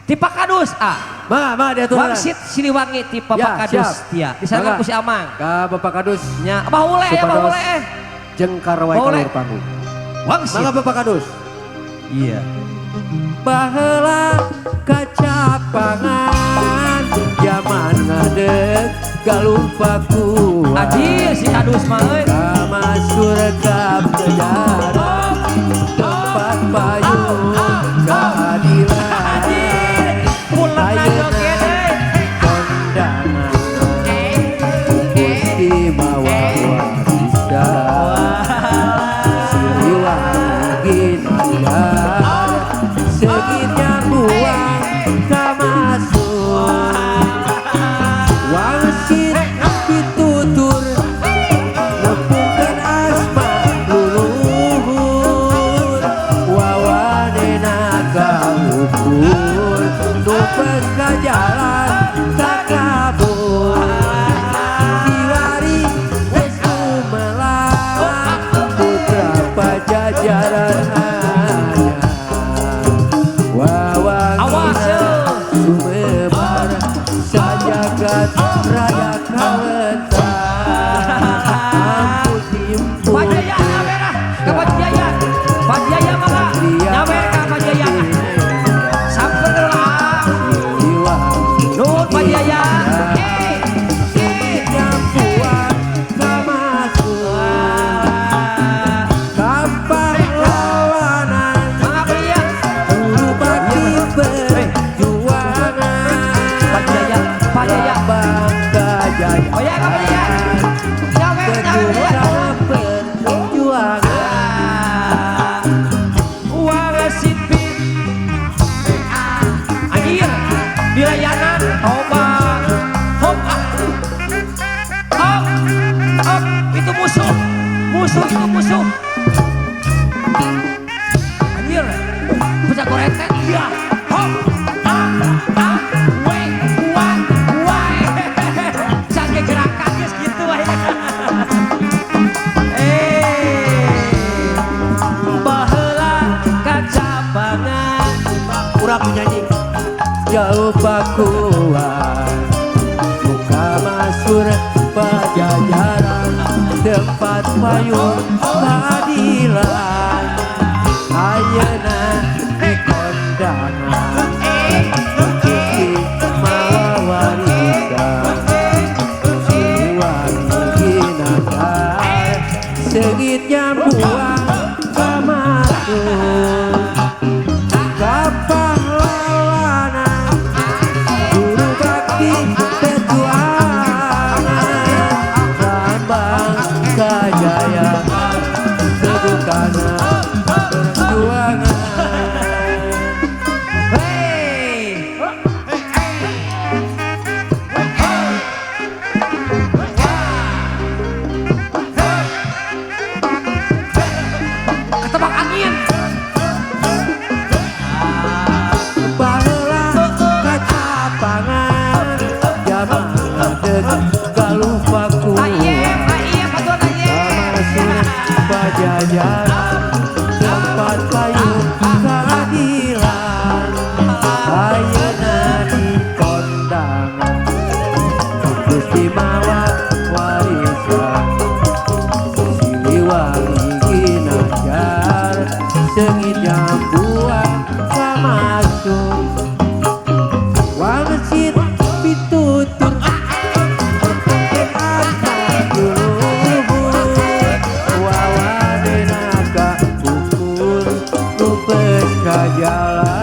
Ti Pakadus dia tuh. Wangsit Siliwangi ti Pakadus tia. Disana ku si Amang. Ka Bapak Kadus. Nya baheula ya baheula Jeung Karwai kalur panggung. Wangsit. Mangga Bapak Kadus. Iya. Baheula kacapangan zaman ngadeg galupaku. Aji si Kadus mah euy. Kama surga kejaran tempat payung keadilan. Pulang joget euy. Kondangan Gusti mawa warisa Siliwangi ginanjar segitnya buang kamasuk wangsit pitutur nepungkeun asma luluhur wawanena kaukur numpes ka jalan takabur diwari wes umelang putra pajajaran hanya wawangina sumebar sajagat raya kawentar ampun timpul Pajayana merah ke Pajayana. Pajayana mah nyawer ka Pajayana. Sampeulah. Nuhun Pajayana. Nyampuan kamasuk kampah lawanan Mangapeulian. bulu bakti perjuangan Pajayana. bangga jaya Oh ya kapeulian. Nyawer kedua perjuangan Wangsit pit. Anjir. Dilayanan tobat. Hop. Itu musuh. Musuh itu musuh. Anjir. Pecah koretek. Iya. Hop. Weh. Wah. Sange gerakan geus kitu wae. Baheula kacabangan. kurang menyanyi jauh pakuan muka masur pajajaran tempat payung keadilan ayeuna di kondangan Gusti mawa warisan Siliwangi ginanjar segitnya buang kamasuk kapah lawanan guru bakti perjuangan lambang kejayaan sedukana perjuangan Ketebak angin. baheula kacapangan zaman ngadeg galupaku Ayem, patuan ayem. kamasuk pajajaran tempat payung keadilan ayeuna di kondangan Gusti mawa warisan Siliwangi ginanjar segit buang kamasuk wangsit pitutur wawanena ka ukur nupes ka jalan